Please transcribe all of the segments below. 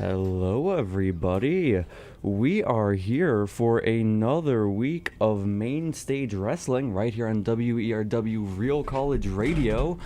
Hello, everybody. We are here for another week of Main Stage Wrestling right here on WERW Real College Radio.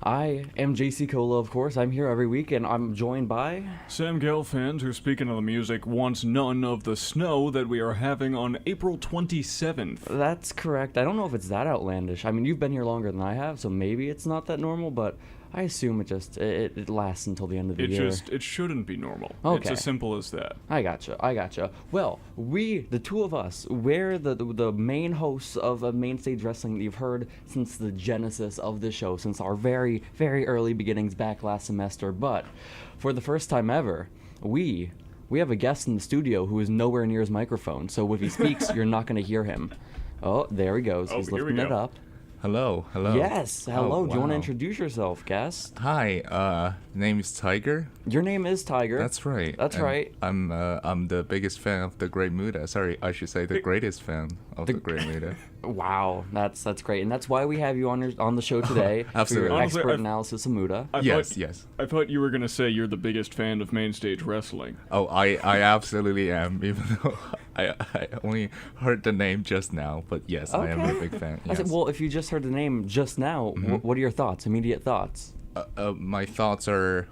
I am Jacy, of course. I'm here every week, and I'm joined by Sam Gelfand, who, speaking of the music, wants none of the snow that we are having on April 27th. That's correct. I don't know if it's that outlandish. I mean, you've been here longer than I have, so maybe it's not that normal, but I assume it lasts until the end of the year. It shouldn't be normal. Okay. It's as simple as that. I gotcha. Well, the two of us, we're the main hosts of Main Stage Wrestling that you've heard since the genesis of the show, since our very, very early beginnings back last semester. But for the first time ever, we have a guest in the studio who is nowhere near his microphone. So if he speaks, you're not going to hear him. Oh, there he goes. He's lifting it up. Hello. Yes, hello. Oh, Do you want to wow. introduce yourself, guest? Hi, name is Tiger. Your name is Tiger. That's right. That's And right. I'm the biggest fan of the Great Muda. Sorry, I should say the greatest fan of the Great Muda. Wow, that's great, and that's why we have you on the show today for Absolutely. your Honestly, expert analysis of Muda. Yes. I thought you were going to say you're the biggest fan of Main Stage Wrestling. Oh, I absolutely am, even though I only heard the name just now. But yes, I am a big fan. I Yes. said, well, if you just heard the name just now, what are your thoughts? Immediate thoughts? My thoughts are,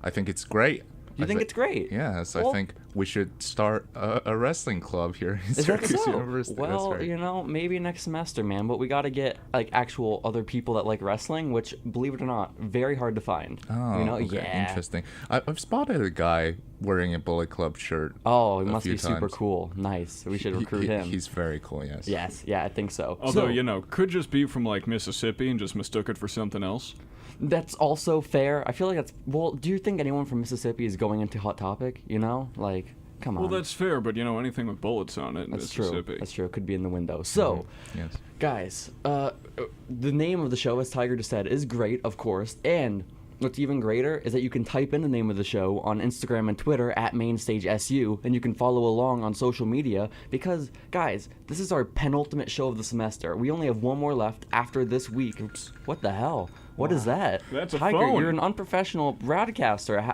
I think it's great. You think it's great? Yes, Well, I think we should start a wrestling club here in Is that Syracuse so? University. That's Well, right. maybe next semester, man. But we got to get like actual other people that like wrestling, which, believe it or not, very hard to find. Oh, okay. Yeah. Interesting. I've spotted a guy wearing a Bullet Club shirt. Oh, he a must be few super times. cool. Nice. We should recruit him. He's very cool, yes. Yes. Yeah, I think so. Although, So, could just be from, like, Mississippi and just mistook it for something else. that's also fair. I feel like that's. Well, do you think anyone from Mississippi is going into Hot Topic? Like, come on. Well, that's fair, but, anything with bullets on it in That's Mississippi. true. That's true. It could be in the window. So, Yes. guys, the name of the show, as Tiger just said, is great, of course. And what's even greater is that you can type in the name of the show on Instagram and Twitter at MainStageSU, and you can follow along on social media because, guys, this is our penultimate show of the semester. We only have one more left after this week. Oops. What the hell? What is that? That's a Tiger, phone. you're an unprofessional broadcaster.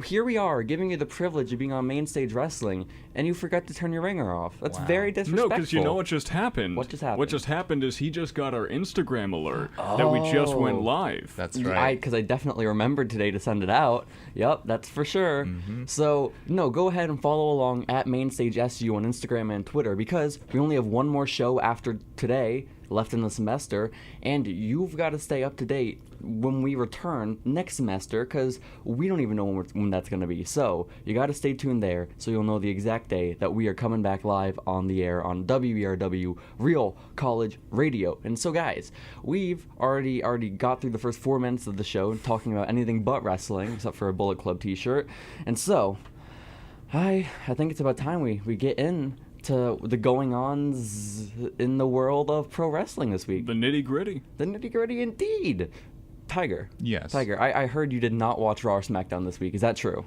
Here we are, giving you the privilege of being on Main Stage Wrestling, and you forgot to turn your ringer off. That's very disrespectful. No, because you know what just happened? What just happened? What just happened is he just got our Instagram alert that we just went live. That's right. Because I definitely remembered today to send it out. Yep, that's for sure. So, no, go ahead and follow along at MainStageSU on Instagram and Twitter because we only have one more show after today left in the semester, and you've got to stay up to date when we return next semester because we don't even know when that's going to be. So, you got to stay tuned there so you'll know the exact day that we are coming back live on the air on WERW Real College Radio. And so, guys, we've already got through the first 4 minutes of the show talking about anything but wrestling except for a Bullet Club t-shirt. And so, I think it's about time we get in to the going-ons in the world of pro wrestling this week. The nitty-gritty. The nitty-gritty indeed. Tiger. Yes. Tiger, I heard you did not watch Raw or SmackDown this week. Is that true?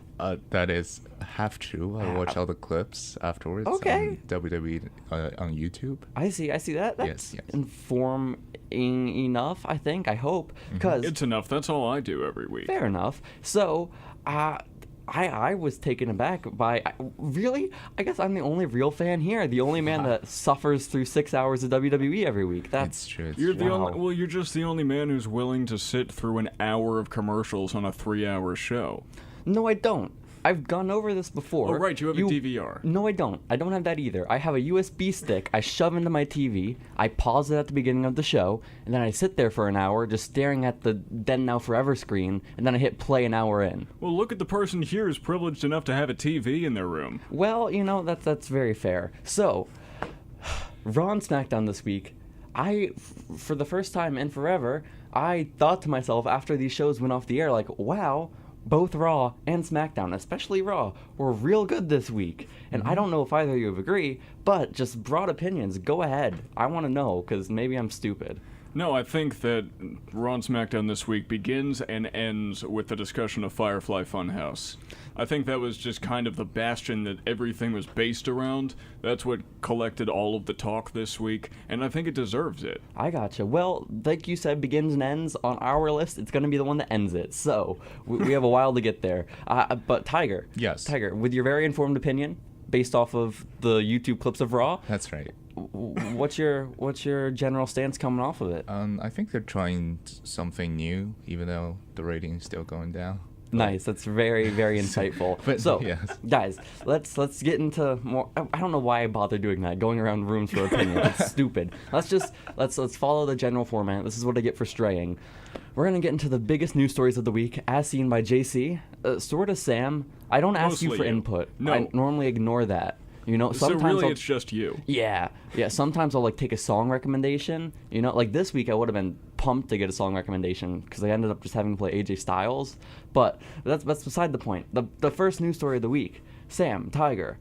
That is half true. I watch all the clips afterwards. Okay. On WWE on YouTube. I see that. That's Yes. informing enough, I think. I hope. Because It's enough. That's all I do every week. fair enough. So, I was taken aback by, really? I guess I'm the only real fan here. The only man that suffers through 6 hours of WWE every week. It's true. It's You're true. you're just the only man who's willing to sit through an hour of commercials on a 3-hour show. No, I don't. I've gone over this before. Oh, right, you have a DVR. No, I don't. I don't have that either. I have a USB stick I shove into my TV, I pause it at the beginning of the show, and then I sit there for an hour just staring at the then now forever screen, and then I hit play an hour in. Well, look at the person here who's privileged enough to have a TV in their room. Well, that's very fair. So, Raw and SmackDown this week, for the first time in forever, I thought to myself after these shows went off the air, like, wow, both Raw and SmackDown, especially Raw, were real good this week. And I don't know if either of you agree, but just broad opinions, go ahead. I want to know, because maybe I'm stupid. No, I think that Raw and SmackDown this week begins and ends with the discussion of Firefly Funhouse. I think that was just kind of the bastion that everything was based around. That's what collected all of the talk this week, and I think it deserves it. I gotcha. Well, like you said, begins and ends. On our list, it's going to be the one that ends it. So we have a while to get there. But Tiger. Yes. Tiger, with your very informed opinion, based off of the YouTube clips of Raw. That's right. What's your general stance coming off of it? I think they're trying something new, even though the rating's still going down. Nice. That's very, very insightful. But, so, yes. guys, let's get into more. I don't know why I bother doing that, going around rooms for opinion. It's stupid. Let's follow the general format. This is what I get for straying. We're gonna get into the biggest news stories of the week, as seen by Jacy. Sort of Sam. I don't ask you for input. No. I normally ignore that. You know, sometimes so really I'll, it's just you. Yeah. Sometimes I'll like take a song recommendation. You know, like this week I would have been pumped to get a song recommendation because I ended up just having to play AJ Styles. But that's beside the point. The first news story of the week: Sam, Tiger,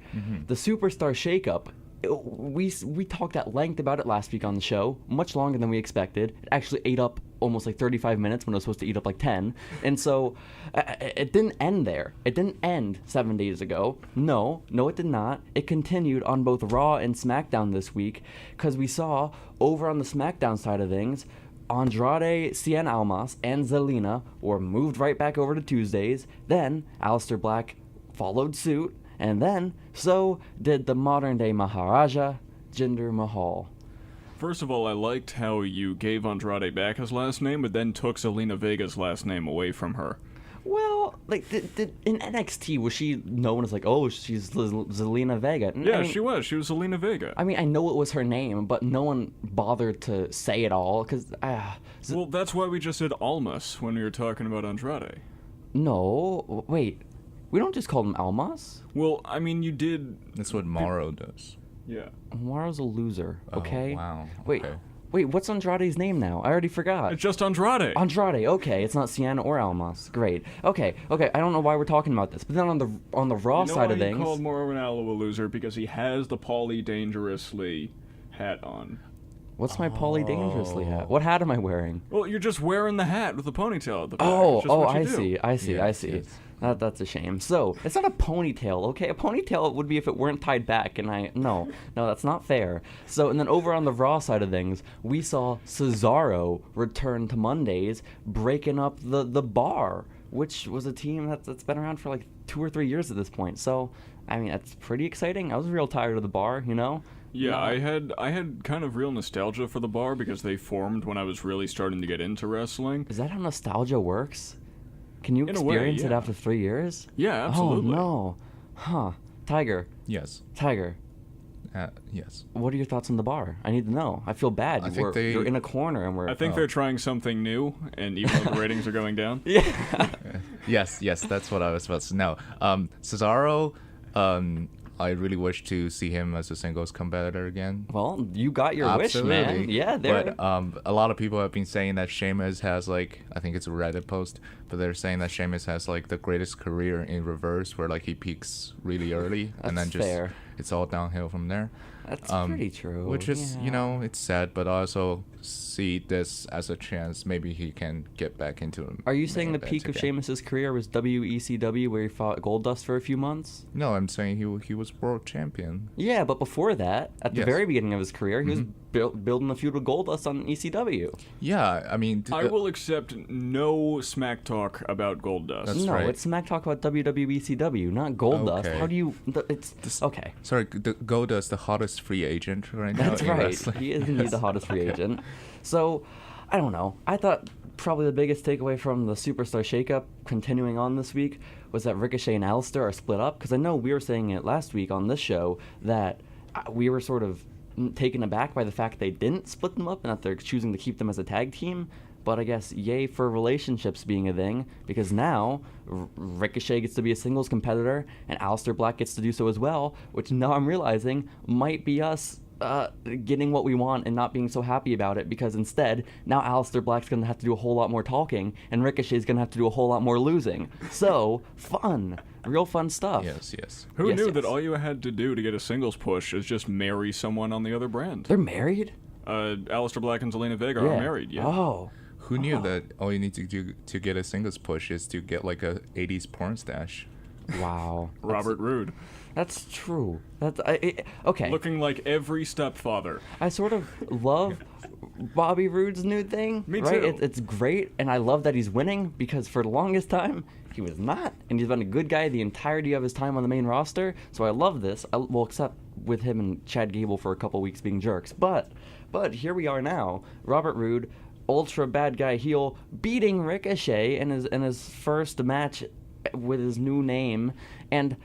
the Superstar Shakeup. We talked at length about it last week on the show, much longer than we expected. It actually ate up almost like 35 minutes when it was supposed to eat up like 10. And so it didn't end there. It didn't end 7 days ago. No, it did not. It continued on both Raw and SmackDown this week because we saw over on the SmackDown side of things, Andrade, Cien Almas, and Zelina were moved right back over to Tuesdays. Then Aleister Black followed suit. And then, so did the modern-day Maharaja, Jinder Mahal. First of all, I liked how you gave Andrade back his last name, but then took Zelina Vega's last name away from her. Well, like, in NXT, was she known as, like, oh, she's Zelina Vega? Yeah, she was. She was Zelina Vega. I mean, I know it was her name, but no one bothered to say it all, because, well, that's why we just said Almas when we were talking about Andrade. No, wait. We don't just call him Almas. Well, I mean, you did. That's what Morrow does. Yeah. Morrow's a loser, okay? Oh, wow. Wait, Okay. What's Andrade's name now? I already forgot. It's just Andrade. Andrade, okay. It's not Cien or Almas. Great. Okay. I don't know why we're talking about this. But then on the Raw side of things. You called Mauro Ranallo a loser because he has the Paulie Dangerously hat on. What's my Paulie Dangerously hat? What hat am I wearing? Well, you're just wearing the hat with the ponytail at the back. I see. Yes. That's a shame. So, it's not a ponytail, okay? A ponytail would be if it weren't tied back, and no, that's not fair. So, and then over on the Raw side of things, we saw Cesaro return to Mondays, breaking up the Bar, which was a team that's been around for like 2 or 3 years at this point. So, I mean, that's pretty exciting. I was real tired of the Bar, you know? Yeah, no. I had kind of real nostalgia for the Bar because they formed when I was really starting to get into wrestling. Is that how nostalgia works? Can you experience it after 3 years? Yeah, absolutely. Oh, no. Huh. Tiger. Yes. Tiger. Yes. What are your thoughts on the Bar? I need to know. I feel bad. You're in a corner and we're... I think they're trying something new, and even though the ratings are going down. Yeah. Yes, that's what I was about to know. Cesaro, I really wish to see him as a singles competitor again. Well, you got your Absolutely. wish, man. Yeah, But a lot of people have been saying that Sheamus has, like, I think it's a Reddit post, but they're saying that Sheamus has, like, the greatest career in reverse, where, like, he peaks really early, and then just fair. It's all downhill from there. That's pretty true. Which is, it's sad, but I also see this as a chance. Maybe he can get back into. Are you saying the peak of Sheamus's career was WECW, where he fought Goldust for a few months? No, I'm saying he was world champion. Yeah, but before that, at the very beginning of his career, he was building a feud with Goldust on ECW. Yeah, I mean... I will accept no smack talk about Goldust. That's right. It's smack talk about WWECW, not Goldust. Okay. How do you... Okay. Sorry, Goldust, the hottest free agent right now. That's in right. wrestling. He is indeed the hottest free agent. So, I don't know. I thought probably the biggest takeaway from the Superstar Shakeup continuing on this week was that Ricochet and Aleister are split up. Because I know we were saying it last week on this show that we were sort of taken aback by the fact they didn't split them up and that they're choosing to keep them as a tag team. But I guess yay for relationships being a thing, because now Ricochet gets to be a singles competitor and Aleister Black gets to do so as well, which now I'm realizing might be us getting what we want and not being so happy about it, because instead, now Aleister Black's going to have to do a whole lot more talking and Ricochet's going to have to do a whole lot more losing. So, fun. Real fun stuff. Yes. Who knew that all you had to do to get a singles push is just marry someone on the other brand? They're married? Aleister Black and Zelina Vega are married. Yeah. Oh. Who knew that all you need to do to get a singles push is to get like a 80s porn stash? Wow. Robert Roode. That's true. Okay. Looking like every stepfather. I sort of love Bobby Roode's new thing. Me right? too. It's great, and I love that he's winning because for the longest time he was not, and he's been a good guy the entirety of his time on the main roster. So I love this. Well, except with him and Chad Gable for a couple weeks being jerks. But here we are now. Robert Roode, ultra bad guy heel, beating Ricochet in his first match with his new name, and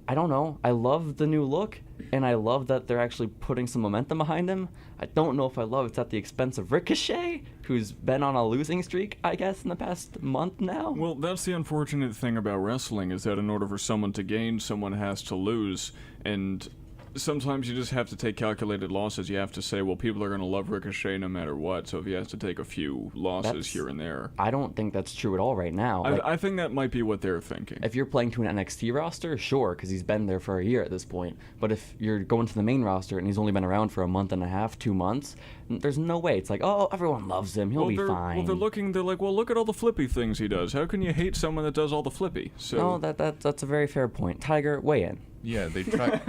I don't know. I love the new look, and I love that they're actually putting some momentum behind him. I don't know if I love it's at the expense of Ricochet, who's been on a losing streak, I guess, in the past month now. Well, that's the unfortunate thing about wrestling, is that in order for someone to gain, someone has to lose, and sometimes you just have to take calculated losses. You have to say, well, people are going to love Ricochet no matter what, so if he has to take a few losses here and there. I don't think that's true at all right now. I think that might be what they're thinking. If you're playing to an NXT roster, sure, because he's been there for a year at this point. But if you're going to the main roster and he's only been around for a month and a half, 2 months, there's no way. It's like, oh, everyone loves him. He'll be fine. Well, they're like, well, look at all the flippy things he does. How can you hate someone that does all the flippy? So no, that's a very fair point. Tiger, weigh in. Yeah, they tried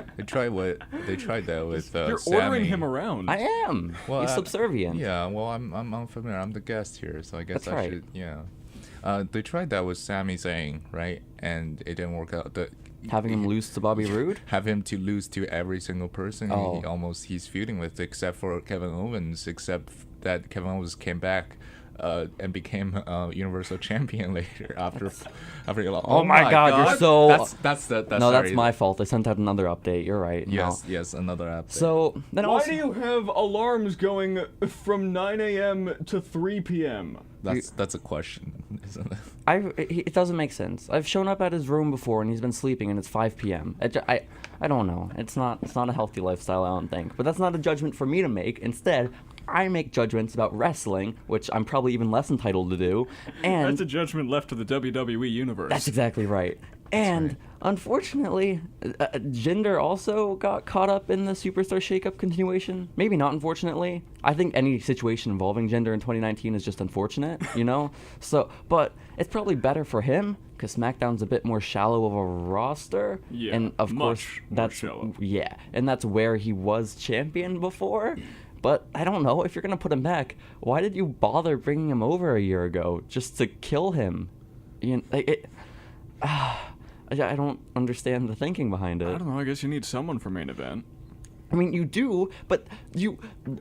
that with you're Sammy. ordering him around. I am. Well, He's subservient. Yeah, well, I'm unfamiliar. I'm the guest here, so I guess That's I right. should. Yeah. They tried that with Sami Zayn, right? And it didn't work out. Having him lose to Bobby Roode? Have him to lose to every single person Oh. he's feuding with, except for Kevin Owens. Except that Kevin Owens came back. And became Universal Champion later after you're like, Oh my God, you're so. that's No, sorry. that's my fault. I sent out another update. You're right. Yes, No. yes, another update. So then Why also, do you have alarms going from 9 a.m. to 3 p.m.? that's a question, isn't it? it doesn't make sense. I've shown up at his room before and he's been sleeping and it's 5 p.m. I don't know. It's not a healthy lifestyle, I don't think. But that's not a judgment for me to make. Instead, I make judgments about wrestling, which I'm probably even less entitled to do. And That's a judgment left to the WWE universe. that's exactly right. And unfortunately, Jinder also got caught up in the Superstar Shakeup continuation. Maybe not unfortunately. I think any situation involving Jinder in 2019 is just unfortunate, you know? So, but it's probably better for him because SmackDown's a bit more shallow of a roster. Yeah, and of much course, more that's shallow. Yeah, and that's where he was champion before. But I don't know, if you're going to put him back, why did you bother bringing him over a year ago just to kill him? You know, I don't understand the thinking behind it. I don't know. I guess you need someone for main event. I mean, you do, but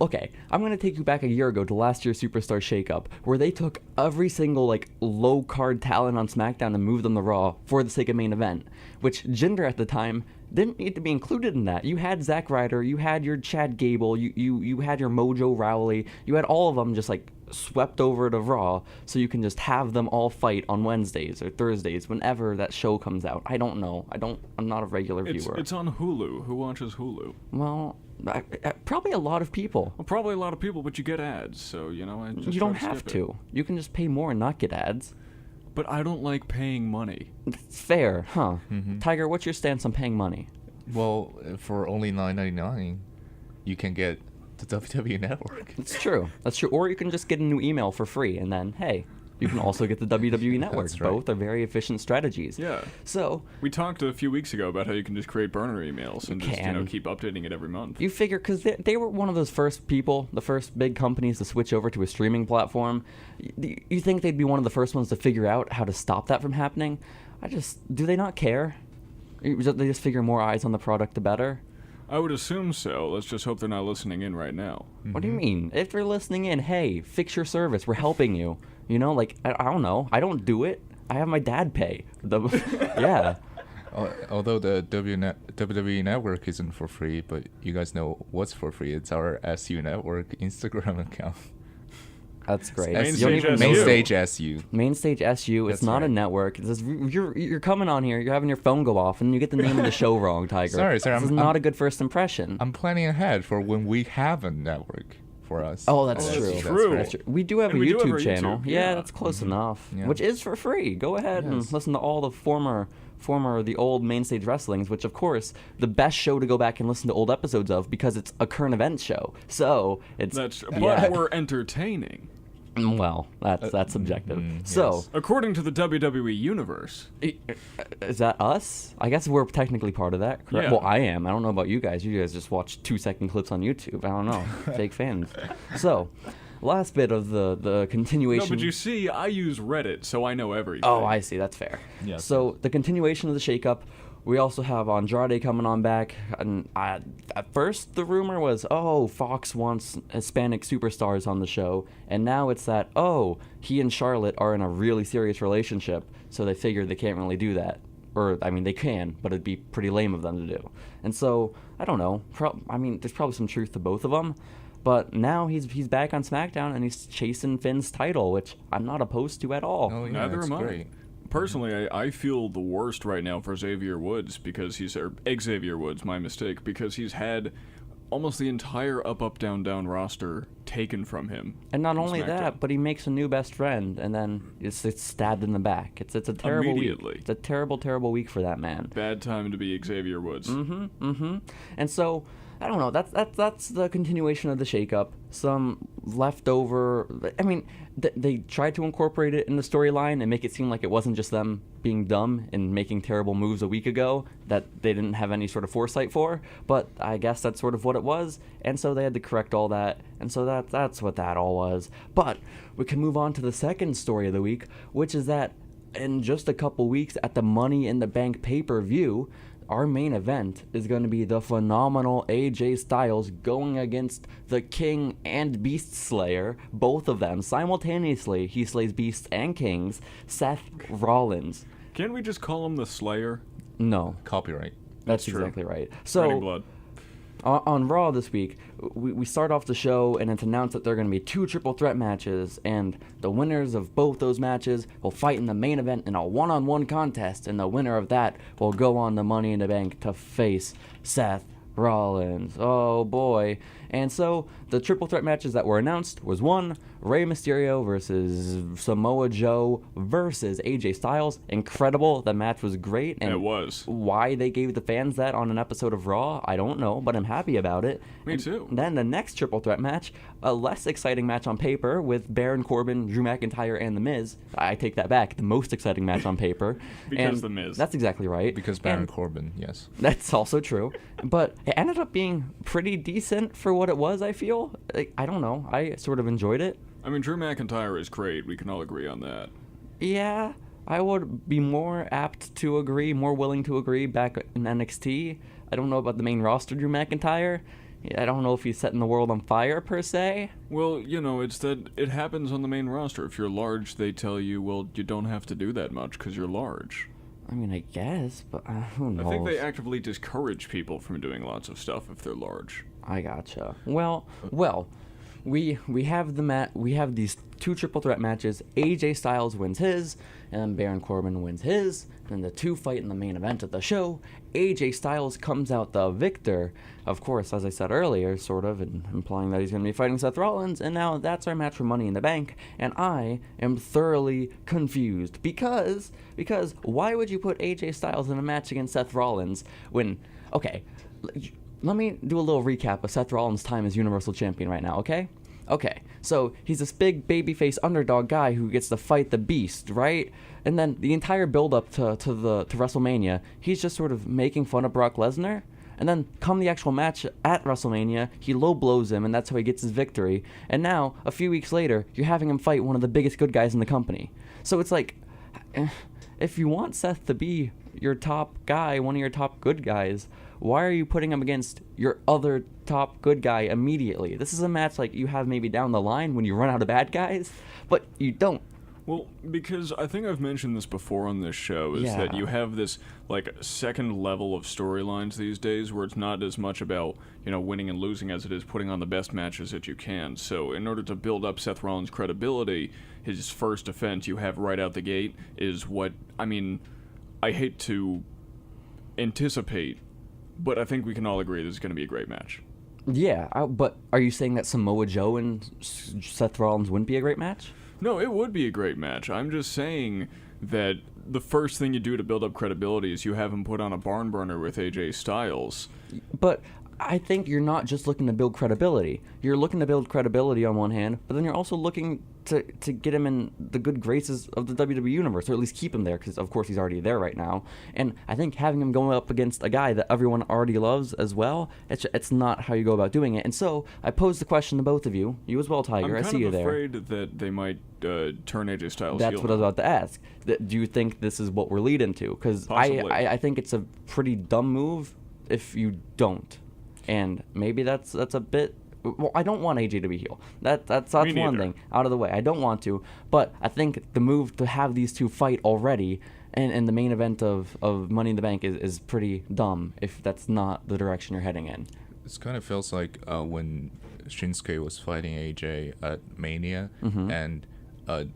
okay, I'm going to take you back a year ago to last year's Superstar Shakeup, where they took every single, low-card talent on SmackDown and moved them to Raw for the sake of main event, which Jinder at the time didn't need to be included in that. You had Zack Ryder, you had your Chad Gable, you had your Mojo Rawley, you had all of them just, swept over to Raw, so you can just have them all fight on Wednesdays or Thursdays, whenever that show comes out. I don't know. I'm not a regular viewer. It's on Hulu. Who watches Hulu? Well, probably a lot of people. Well, probably a lot of people, but you get ads, so, I just You try don't to have skip to. it. You can just pay more and not get ads. But I don't like paying money. It's fair, huh? Tiger, what's your stance on paying money? Well, for only $9.99, you can get the WWE Network. It's true. That's true. Or you can just get a new email for free, and then, hey, you can also get the WWE Network. That's right. Both are very efficient strategies. Yeah. So, We talked a few weeks ago about how you can just create burner emails and just, can. keep updating it every month. you figure, because they were one of those first people, the first big companies to switch over to a streaming platform, you think they'd be one of the first ones to figure out how to stop that from happening? Do they not care? They just figure more eyes on the product, the better? I would assume so. Let's just hope they're not listening in right now. What do you mean? If they're listening in, hey, fix your service. We're helping you. I don't know. I don't do it. I have my dad pay. Yeah. Although the WWE Network isn't for free, but you guys know what's for free. It's our SU Network Instagram account. That's great. Mainstage SU. Mainstage SU. Mainstage SU. It's That's not a right. network. It's just, you're coming on here. You're having your phone go off, and you get the name of the show wrong, Tiger. Sorry, This is not a good first impression. I'm planning ahead for when we have a network for us. Oh, that's Oh, true. that's true. That's true. We do have And a we do have YouTube our channel. YouTube, Yeah, yeah. that's close enough. Yeah. Which is for free. Go ahead and Yes. listen to all the former the old Main Stage Wrestlings, which of course the best show to go back and listen to old episodes of because it's a current event show. So it's but we're entertaining. Well, that's subjective. So, yes. According to the WWE universe. is that us? I guess we're technically part of that, correct? Yeah. Well, I am. I don't know about you guys. You guys just watch 2-second clips on YouTube. I don't know. Fake fans. So, last bit of the continuation. No, but you see, I use Reddit, so I know everything. Oh, I see. That's fair. Yes, So, the continuation of the shakeup. We also have Andrade coming on back, and at first the rumor was, Fox wants Hispanic superstars on the show, and now it's that, he and Charlotte are in a really serious relationship, so they figure they can't really do that. Or, I mean, they can, but it'd be pretty lame of them to do. And so, I don't know. There's probably some truth to both of them, but now he's back on SmackDown, and he's chasing Finn's title, which I'm not opposed to at all. Oh, yeah, Neither it's am I. great. Personally, I feel the worst right now for Xavier Woods because Xavier Woods, my mistake, because he's had almost the entire up, down, down roster taken from him. And not only SmackDown. that, but he makes a new best friend, and then it's stabbed in the back. It's a terrible Immediately. week. It's a terrible, terrible week for that man. Bad time to be Xavier Woods. And so, I don't know. That's the continuation of the shakeup. Some leftover. I mean, they tried to incorporate it in the storyline and make it seem like it wasn't just them being dumb and making terrible moves a week ago that they didn't have any sort of foresight for. But I guess that's sort of what it was, and so they had to correct all that. And so that's what that all was. But we can move on to the second story of the week, which is that in just a couple weeks at the Money in the Bank pay-per-view, our main event is going to be the phenomenal AJ Styles going against the King and Beast Slayer, both of them simultaneously. He slays beasts and kings, Seth Rollins. Can't we just call him the Slayer? No, Copyright. that's true. exactly right. Raining So blood. on Raw this week, we start off the show and it's announced that there are going to be 2 triple threat matches, and the winners of both those matches will fight in the main event in a one-on-one contest, and the winner of that will go on the Money in the Bank to face Seth Rollins. Oh boy. And so the triple threat matches that were announced was 1, Rey Mysterio versus Samoa Joe versus AJ Styles. Incredible. The match was great. And It was. why they gave the fans that on an episode of Raw, I don't know, but I'm happy about it. Me too. Then the next triple threat match, a less exciting match on paper with Baron Corbin, Drew McIntyre, and The Miz. I take that back. The most exciting match on paper. Because And The Miz. That's exactly right. Because Baron And Corbin, yes. that's also true. But it ended up being pretty decent for what it was, I feel. Like, I don't know. I sort of enjoyed it. I mean, Drew McIntyre is great. We can all agree on that. Yeah, I would be more apt to agree, more willing to agree back in NXT. I don't know about the main roster, Drew McIntyre. I don't know if he's setting the world on fire, per se. Well, you know, it's that it happens on the main roster. If you're large, they tell you, well, you don't have to do that much because you're large. I mean, I guess, but who knows? I think they actively discourage people from doing lots of stuff if they're large. I gotcha. Well, we have we have these 2 triple threat matches. AJ Styles wins his, and then Baron Corbin wins his. And the 2 fight in the main event of the show. AJ Styles comes out the victor. Of course, as I said earlier, sort of, and implying that he's going to be fighting Seth Rollins. And now that's our match for Money in the Bank. And I am thoroughly confused because why would you put AJ Styles in a match against Seth Rollins when? Okay. Let me do a little recap of Seth Rollins' time as Universal Champion right now, okay? Okay, so he's this big babyface underdog guy who gets to fight the Beast, right? And then the entire build-up to WrestleMania, he's just sort of making fun of Brock Lesnar. And then come the actual match at WrestleMania, he low blows him, and that's how he gets his victory. And now, a few weeks later, you're having him fight one of the biggest good guys in the company. So it's like, if you want Seth to be your top guy, one of your top good guys, why are you putting him against your other top good guy immediately? This is a match like you have maybe down the line when you run out of bad guys, but you don't. Well, because I think I've mentioned this before on this show, is that Yeah. you have this, like, second level of storylines these days where it's not as much about, you know, winning and losing as it is putting on the best matches that you can. So in order to build up Seth Rollins' credibility, his first offense you have right out the gate is what, I mean, I hate to anticipate, but I think we can all agree this is going to be a great match. Yeah, but are you saying that Samoa Joe and Seth Rollins wouldn't be a great match? No, it would be a great match. I'm just saying that the first thing you do to build up credibility is you have him put on a barn burner with AJ Styles. But I think you're not just looking to build credibility. You're looking to build credibility on one hand, but then you're also looking to get him in the good graces of the WWE Universe, or at least keep him there, because of course he's already there right now. And I think having him going up against a guy that everyone already loves as well, it's not how you go about doing it. And so I posed the question to both of you. You as well, Tiger. I see you there. I'm kind of afraid that they might turn AJ Styles That's heel what I was about to ask. Do you think this is what we're leading to? Because I think it's a pretty dumb move if you don't. And maybe that's a bit. Well, I don't want AJ to be heel. That's one thing out of the way. I don't want to, but I think the move to have these two fight already and the main event of Money in the Bank is pretty dumb if that's not the direction you're heading in. This kind of feels like when Shinsuke was fighting AJ at Mania, and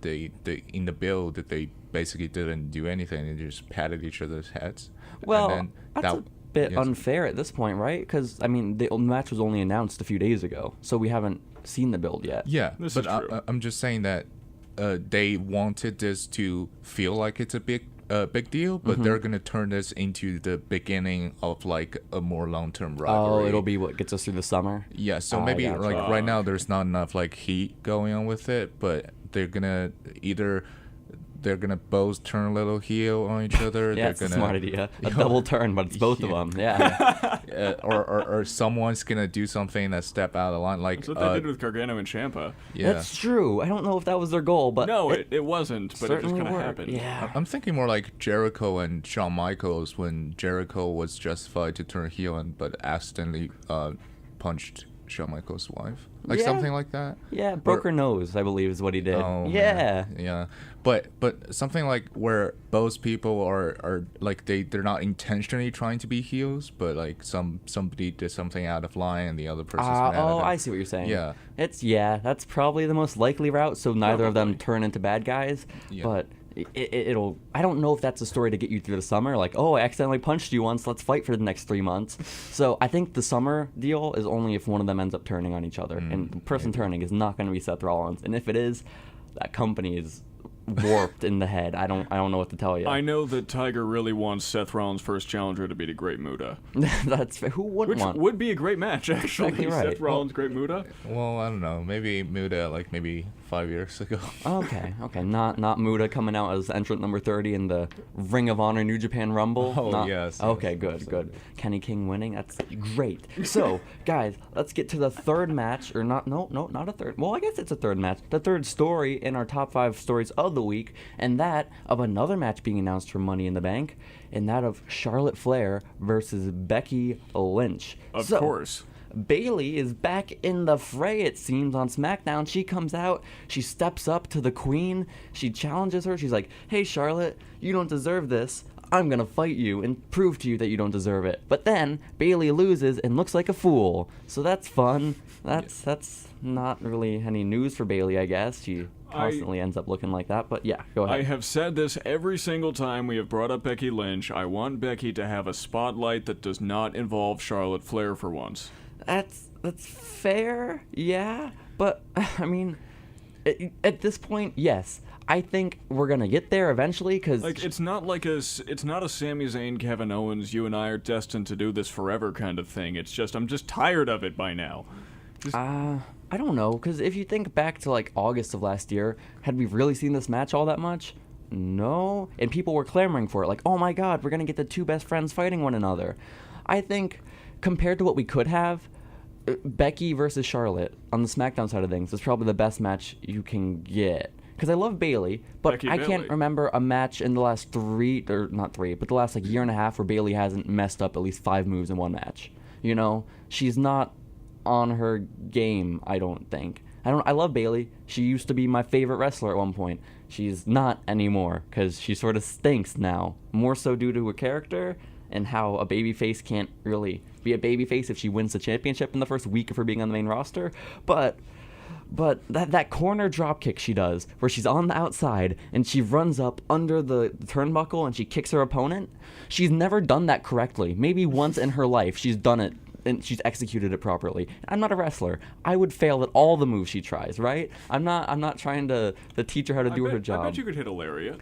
they in the build they basically didn't do anything. They just patted each other's heads. Well, and then that's a bit unfair at this point, right? Because I mean, the match was only announced a few days ago, so we haven't seen the build yet. Yeah, this but is true. I'm just saying that they wanted this to feel like it's a big deal, but they're gonna turn this into the beginning of like a more long-term rivalry. Oh, it'll be what gets us through the summer. Yeah, so maybe gotcha. like right now there's not enough like heat going on with it, but they're gonna both turn a little heel on each other. Yeah, it's a smart idea. A double turn, but it's both of them. Yeah. Or someone's gonna do something that step out of the line, like That's what they did with Gargano and Ciampa. Yeah. That's true. I don't know if that was their goal, but No, it wasn't, but it just kind of happened. Yeah. I'm thinking more like Jericho and Shawn Michaels when Jericho was justified to turn heel but accidentally punched Shawn Michaels' wife. Like something like that. Yeah, broke her nose, I believe, is what he did. Oh, yeah. Man. Yeah. But something like where both people are like they're not intentionally trying to be heels, but like somebody did something out of line and the other person's mad at them. I see what you're saying. Yeah. That's probably the most likely route, so neither of them turn into bad guys. Yeah. But it'll. I don't know if that's a story to get you through the summer. Like, oh, I accidentally punched you once. Let's fight for the next 3 months. So I think the summer deal is only if one of them ends up turning on each other, and the person turning is not going to be Seth Rollins. And if it is, that company is warped in the head. I don't know what to tell you. I know that Tiger really wants Seth Rollins' first challenger to be the Great Muta. That's who wouldn't Which want? would be a great match, actually. Exactly right. Seth Rollins, Great Muta. Well, I don't know. Maybe Muda like maybe 5 years ago. Okay. Not Muda coming out as entrant number 30 in the Ring of Honor New Japan Rumble. Oh, yes. Okay, good. Kenny King winning. That's great. So, guys, let's get to the third match, or not a third. Well, I guess it's a third match. The third story in our top 5 stories of the week, and that of another match being announced for Money in the Bank, and that of Charlotte Flair versus Becky Lynch. Of course. Bayley is back in the fray, it seems, on SmackDown. She comes out, she steps up to the Queen, she challenges her, she's like, hey Charlotte, you don't deserve this. I'm gonna fight you and prove to you that you don't deserve it. But then Bayley loses and looks like a fool. So that's fun. That's not really any news for Bayley, I guess. She constantly ends up looking like that. But yeah, go ahead. I have said this every single time we have brought up Becky Lynch. I want Becky to have a spotlight that does not involve Charlotte Flair for once. That's fair, yeah. But I mean, at this point, yes. I think we're gonna get there eventually, because like it's not a Sami Zayn, Kevin Owens, you and I are destined to do this forever kind of thing. It's just I'm just tired of it by now. I don't know, because if you think back to like August of last year, had we really seen this match all that much? No, and people were clamoring for it, like, oh my God, we're gonna get the two best friends fighting one another. I think compared to what we could have, Becky versus Charlotte on the SmackDown side of things is probably the best match you can get. Because I love Bayley, but I can't remember a match in the last the last like year and a half where Bayley hasn't messed up at least 5 moves in one match. You know, she's not on her game, I don't think. I love Bayley. She used to be my favorite wrestler at one point. She's not anymore because she sort of stinks now, more so due to her character and how a babyface can't really be a babyface if she wins the championship in the first week of her being on the main roster. But that corner drop kick she does, where she's on the outside and she runs up under the turnbuckle and she kicks her opponent, she's never done that correctly. Maybe once in her life she's done it and she's executed it properly. I'm not a wrestler. I would fail at all the moves she tries, right? I'm not trying to teach her how to do her job. I bet you could hit a lariat.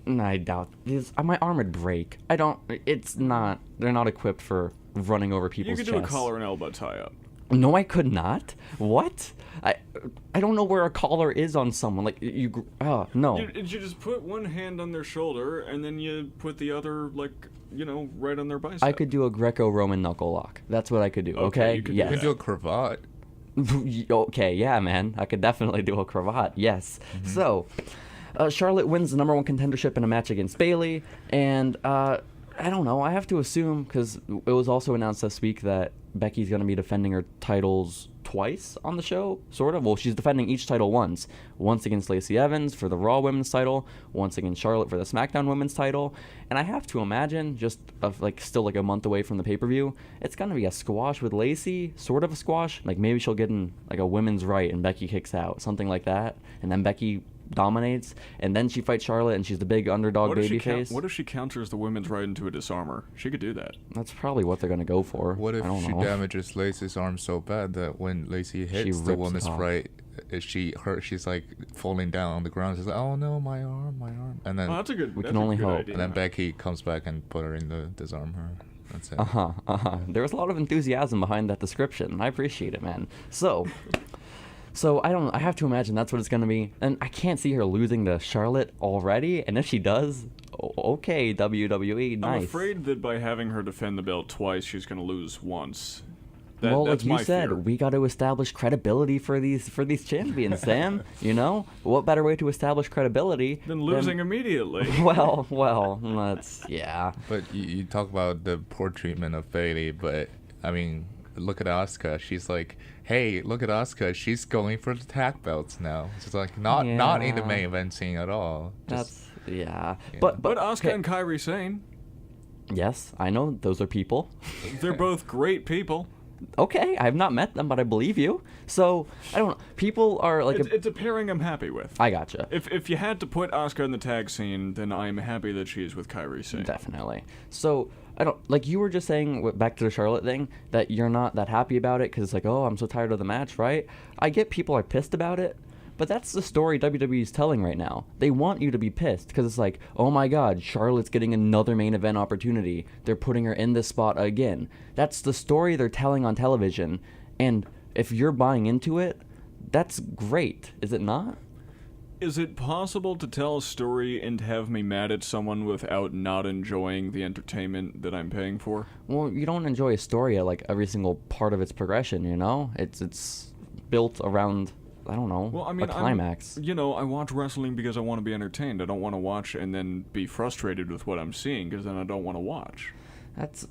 I doubt these. My arm would break. I don't. It's not. They're not equipped for running over You people's could chests. do a collar and elbow tie-up. No, I could not. What? I don't know where a collar is on someone. Like you. No. You just put one hand on their shoulder, and then you put the other, like, right on their bicep. I could do a Greco-Roman knuckle lock. That's what I could do. Okay. you could do Yes. You can do a cravat. Okay, yeah, man. I could definitely do a cravat. Yes. So, Charlotte wins the number one contendership in a match against Bayley, and I don't know. I have to assume, because it was also announced this week that Becky's going to be defending her titles twice on the show, sort of. Well, she's defending each title once. Once against Lacey Evans for the Raw Women's title, once against Charlotte for the SmackDown Women's title. And I have to imagine, just still like a month away from the pay-per-view, it's going to be a squash with Lacey, sort of a squash. Like maybe she'll get in like a women's right and Becky kicks out, something like that. And then Becky dominates, and then she fights Charlotte, and she's the big underdog babyface. What if she counters the women's right into a disarmor? She could do that. That's probably what they're gonna go for. What if I don't she know. damages Lacey's arm so bad that when Lacey hits rips the it woman's off. right, she's like falling down on the ground. She's like, "Oh no, my arm!" And then That's a good. We that's can a only good hope. idea. and then Becky comes back and put her in the disarm her. That's it. There was a lot of enthusiasm behind that description. I appreciate it, man. So I have to imagine that's what it's gonna be, and I can't see her losing to Charlotte already. And if she does, okay, WWE, nice. I'm afraid that by having her defend the belt twice, she's going to lose once. Well, that's like you my said, fear. we got to establish credibility for these champions, Sam. What better way to establish credibility Then losing immediately. Well, yeah. But you talk about the poor treatment of Bayley, but I mean, look at Asuka. She's like, hey, look at Asuka. She's going for the tag belts now. She's like not in the Yeah. main event scene at all. Just, Yeah. Yeah. But Asuka okay. and Kairi Sane, Yes, I know those are people. they're both great people. Okay, I've not met them, but I believe you. So I don't know. People are like. It's a pairing I'm happy with. I gotcha. If you had to put Asuka in the tag scene, then I'm happy that she's with Kairi Sane. Definitely. So I don't like you were just saying back to the Charlotte thing that you're not that happy about it because it's like, oh, I'm so tired of the match, right? I get people are pissed about it, but that's the story WWE is telling right now. They want you to be pissed because it's like, oh my God, Charlotte's getting another main event opportunity. They're putting her in this spot again. That's the story they're telling on television, and if you're buying into it, that's great, is it not? Is it possible to tell a story and have me mad at someone without not enjoying the entertainment that I'm paying for? Well, you don't enjoy a story at like every single part of its progression, you know? It's built around, I don't know, Well, I mean, a climax. I watch wrestling because I want to be entertained. I don't want to watch and then be frustrated with what I'm seeing because then I don't want to watch. That's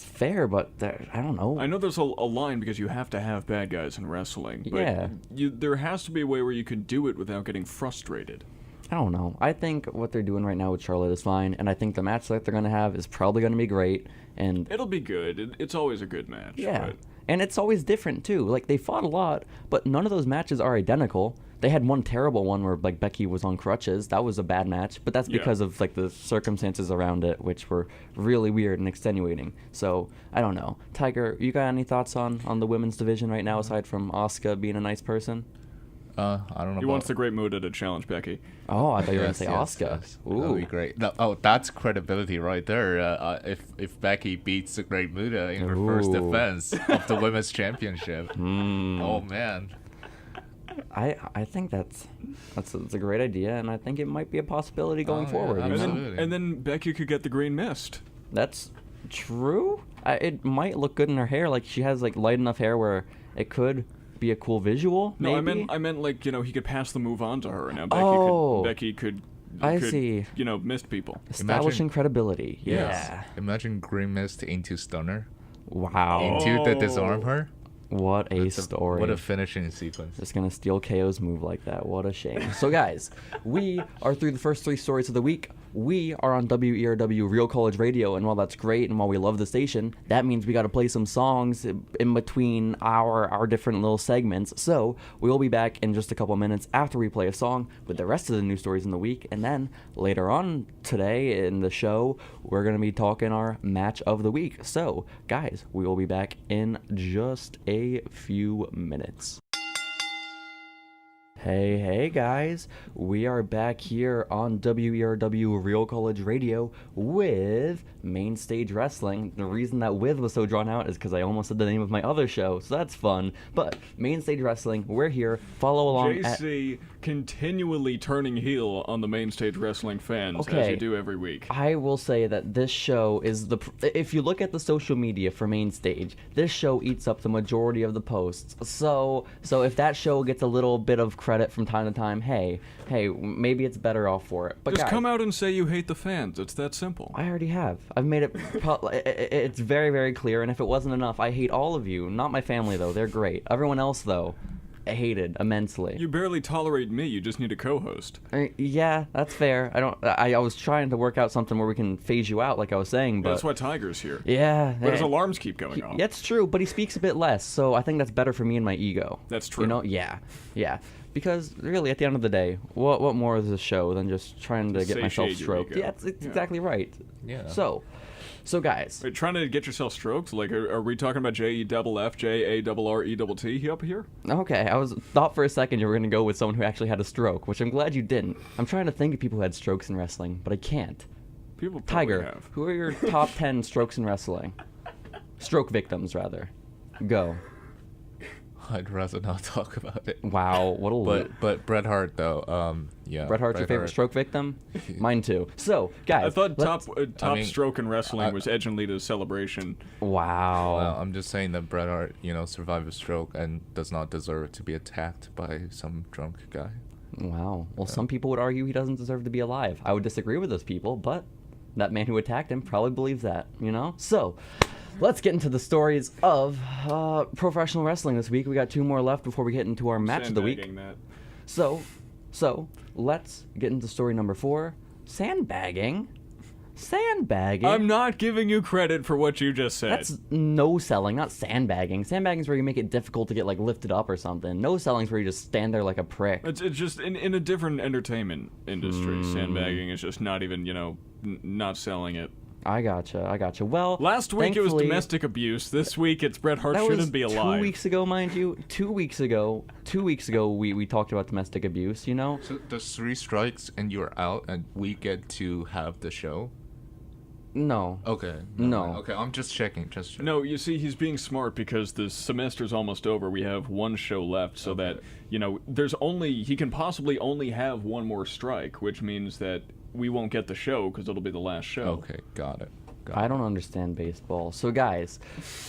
fair, but I don't know. I know there's a line because you have to have bad guys in wrestling, but Yeah. there has to be a way where you can do it without getting frustrated. I don't know. I think what they're doing right now with Charlotte is fine, and I think the match that they're going to have is probably going to be great. And It'll be good. It's always a good match. yeah, But and it's always different too. Like they fought a lot, but none of those matches are identical. They had one terrible one where like Becky was on crutches. That was a bad match, but that's Yeah. because of like the circumstances around it, which were really weird and extenuating. So I don't know. Tiger, you got any thoughts on the women's division right now aside from Asuka being a nice person? I don't know. he wants the Great Muta to challenge Becky. Oh, I thought you were Yes, gonna say Asuka. yes. Ooh. That'd be great. That's credibility right there. If Becky beats the Great Muta in her first Ooh. defense of the women's championship, oh man. I think that's a great idea, and I think it might be a possibility going Oh, yeah, forward. You know? absolutely. And then Becky could get the green mist. That's true. It might look good in her hair. Like she has like light enough hair where it could be a cool visual. No, maybe? I meant like he could pass the move on to her, and now Oh. Becky could I see. mist people. Establishing credibility. Yes. Yeah. Imagine Green Mist into Stunner. Wow. Into the Oh. disarm her. What a That's story. What a finishing sequence. Just gonna steal KO's move like that. What a shame. So guys, we are through the first 3 stories of the week. We are on WERW Real College Radio, and while that's great and while we love the station, that means we got to play some songs in between our different little segments. So we will be back in just a couple minutes after we play a song with the rest of the news stories in the week, and then later on today in the show, we're gonna be talking our match of the week. So guys, we will be back in just a few minutes. Hey guys, we are back here on WERW Real College Radio with Main Stage Wrestling. The reason that with was so drawn out is because I almost said the name of my other show, so that's fun. But Main Stage Wrestling, we're here. Follow along. Jacy continually turning heel on the Main Stage Wrestling fans, as you do every week. I will say that this show is if you look at the social media for Main Stage, this show eats up the majority of the posts. So if that show gets a little bit of credit from time to time, hey, maybe it's better off for it. But just guys, come out and say you hate the fans. It's that simple. I already have. I've made it. It's very, very clear. And if it wasn't enough, I hate all of you. Not my family though; they're great. Everyone else though, I hated immensely. You barely tolerate me. You just need a co-host. Yeah, that's fair. I was trying to work out something where we can phase you out, like I was saying, but that's why Tiger's here. Yeah, but his alarms keep going off. That's true, but he speaks a bit less, so I think that's better for me and my ego. That's true. You know? Yeah. Because really, at the end of the day, what more is a show than just trying to get myself stroked? Yeah, it's exactly right. Yeah. So guys, are you trying to get yourself stroked? Like, are we talking about JEFFJARRETT up here? Okay, I thought for a second you were gonna go with someone who actually had a stroke, which I'm glad you didn't. I'm trying to think of people who had strokes in wrestling, but I can't. People Tiger, have. Who are your top 10 strokes in wrestling? Stroke victims, rather. Go. I'd rather not talk about it. Wow, what a but Bret Hart though, yeah. Bret Hart's your favorite stroke victim? Mine too. So, guys, I thought top stroke in wrestling was Edge and Lita's Celebration. Wow. Well, I'm just saying that Bret Hart, survived a stroke and does not deserve to be attacked by some drunk guy. Wow. Well, some people would argue he doesn't deserve to be alive. I would disagree with those people, but that man who attacked him probably believes that, So, let's get into the stories of professional wrestling this week. We got 2 more left before we get into our match of the week. That. So let's get into story number 4. Sandbagging. I'm not giving you credit for what you just said. That's no selling, not sandbagging. Sandbagging's where you make it difficult to get lifted up or something. No selling's where you just stand there like a prick. It's just in a different entertainment industry. Sandbagging is just not even not selling it. I gotcha. Well, last week it was domestic abuse. This week it's Bret Hart shouldn't be alive. 2 weeks ago, mind you. 2 weeks ago, we talked about domestic abuse. So there's 3 strikes and you're out, and we get to have the show. No. Okay. No. Okay, I'm just checking. No, you see, he's being smart because the semester's almost over. We have 1 show left, so that he can possibly only have 1 more strike, which means that we won't get the show because it'll be the last show. Okay, got it. I don't understand baseball. So guys,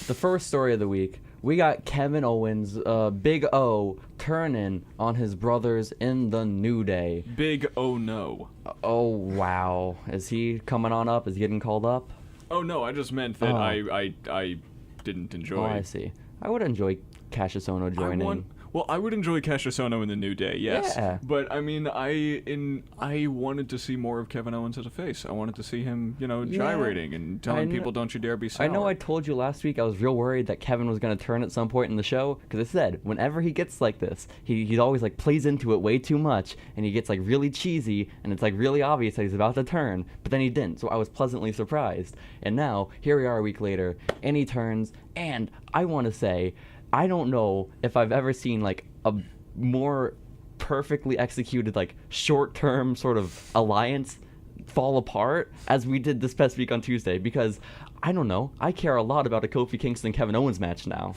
the first story of the week, we got Kevin Owens, Big O, turning on his brothers in the New Day. Big O no. Oh wow, is he coming on up? Is he getting called up? Oh no, I just meant that I didn't enjoy. Oh, I see. I would enjoy Cassius Ohno joining. I would enjoy Cassius Ohno in the New Day, yes. Yeah. But I mean, I wanted to see more of Kevin Owens as a face. I wanted to see him, gyrating and telling people, "Don't you dare be sour." I know. I told you last week I was real worried that Kevin was going to turn at some point in the show because I said whenever he gets like this, he's always plays into it way too much and he gets really cheesy and it's really obvious that he's about to turn, but then he didn't. So I was pleasantly surprised. And now here we are a week later, and he turns. And I want to say, I don't know if I've ever seen a more perfectly executed short-term sort of alliance fall apart as we did this past week on Tuesday, because I don't know, I care a lot about a Kofi Kingston Kevin Owens match now,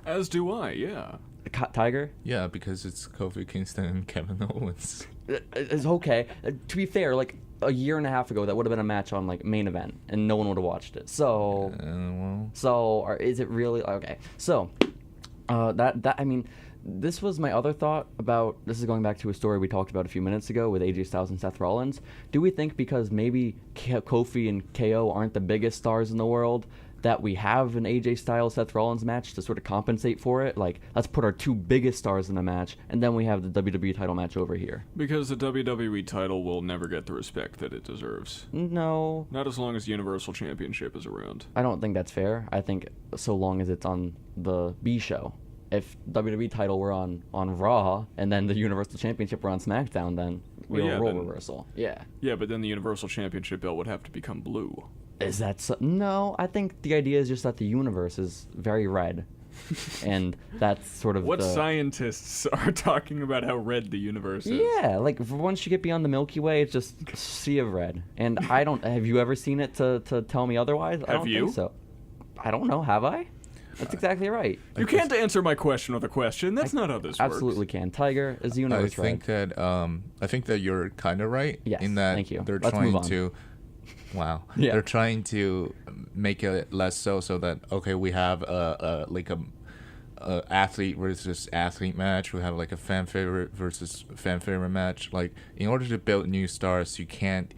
As do I, yeah. Tiger? Yeah, because it's Kofi Kingston and Kevin Owens. It's okay. To be fair, a year and a half ago, that would have been a match on Main Event, and no one would have watched it. So, is it really okay? So, this was my other thought about. This is going back to a story we talked about a few minutes ago with AJ Styles and Seth Rollins. Do we think because maybe Kofi and KO aren't the biggest stars in the world, that we have an AJ Styles Seth Rollins match to sort of compensate for it? Let's put our 2 biggest stars in a match, and then we have the WWE title match over here. Because the WWE title will never get the respect that it deserves. No. Not as long as the Universal Championship is around. I don't think that's fair. I think so long as it's on the B show. If WWE title were on Raw, and then the Universal Championship were on SmackDown, then role reversal. Yeah. Yeah, but then the Universal Championship belt would have to become blue. Is that so? No, I think the idea is just that the universe is very red. And that's sort of What scientists are talking about how red the universe is? Yeah, like once you get beyond the Milky Way, it's just a sea of red. And I don't. Have you ever seen it to tell me otherwise? I don't think so. I don't know. Have I? That's exactly right. You can't answer my question with a question. That's not how this works. Absolutely can. Tiger, is the universe red? I think that you're kind of right. Yes, in that thank you. They're Let's trying move on. to. Wow. Yeah. They're trying to make it less so that we have a athlete versus athlete match. We have like a fan favorite versus fan favorite match. Like, in order to build new stars, you can't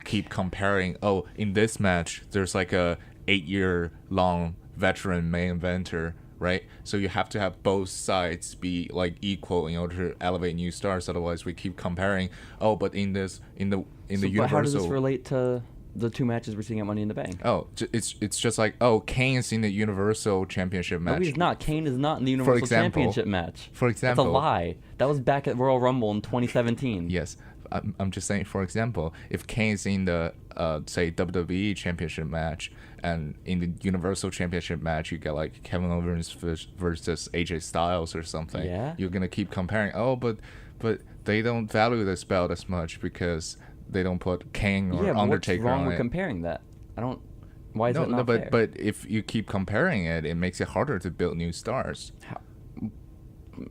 keep comparing. Oh, in this match, there's like a 8-year long veteran main eventer, right? So you have to have both sides be like equal in order to elevate new stars. Otherwise, we keep comparing. Oh, but in the universal. But how does this relate to the two matches we're seeing at Money in the Bank? Oh, it's just like, oh, Kane is in the Universal Championship match. No, he's not. Kane is not in the Universal Championship match. For example. That's a lie. That was back at Royal Rumble in 2017. Yes. I'm just saying, for example, if Kane is in the, say, WWE Championship match, and in the Universal Championship match, you get like Kevin Owens versus AJ Styles or something. Yeah. You're going to keep comparing. Oh, but they don't value this belt as much because they don't put Kane or Undertaker what's wrong on with it. comparing that? I don't. Why is that not fair? But if you keep comparing it, it makes it harder to build new stars. How?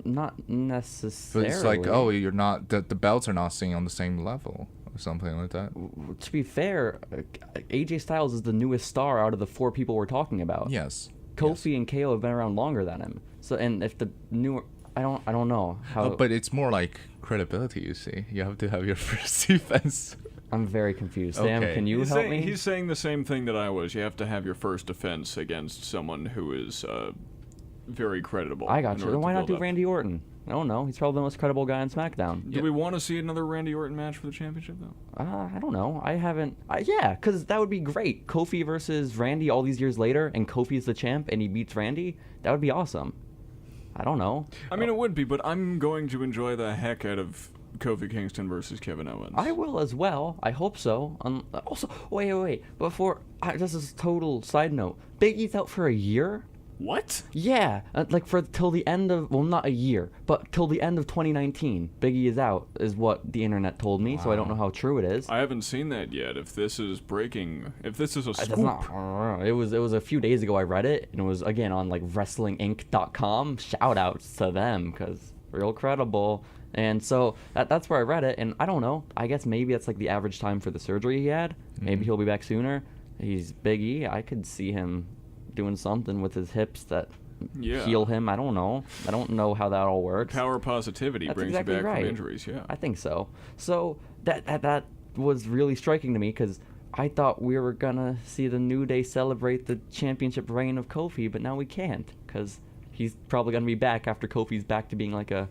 Not necessarily. But it's like, oh, you're not the belts are not seen on the same level or something like that. To be fair, AJ Styles is the newest star out of the 4 people we're talking about. Yes. Kofi and KO have been around longer than him. So, and if the newer, I don't know how. But it's more like credibility. You see, you have to have your first defense. I'm very confused. Sam, Okay. can you help me? He's saying the same thing that I was. You have to have your first defense against someone who is very credible. I got you. Then why not do up. Randy Orton? I don't know. He's probably the most credible guy on SmackDown. Do we want to see another Randy Orton match for the championship, though? I don't know. I haven't. Yeah, because that would be great. Kofi versus Randy all these years later, and Kofi's the champ, and he beats Randy. That would be awesome. I don't know. I mean, it would be, but I'm going to enjoy the heck out of Kofi Kingston versus Kevin Owens. I will as well. I hope so. Also, wait. Before, this is a total side note. Big E's out for a year? What? Yeah, like till the end of, well, not a year, but till the end of 2019. Biggie is out, is what the internet told me, so I don't know how true it is. I haven't seen that yet. If this is breaking, if this is a scoop. That's not, it was a few days ago I read it, and it was, again, on, like, WrestlingInc.com. Shout-outs to them, because real credible. And so that's where I read it, and I don't know. I guess maybe that's, like, the average time for the surgery he had. Maybe he'll be back sooner. He's Big E. I could see him doing something with his hips that heal him. I don't know. I don't know how that all works. Power positivity That's brings exactly you back right. from injuries, yeah. I think so. So that was really striking to me because I thought we were going to see the New Day celebrate the championship reign of Kofi, but now we can't because he's probably going to be back after Kofi's back to being like a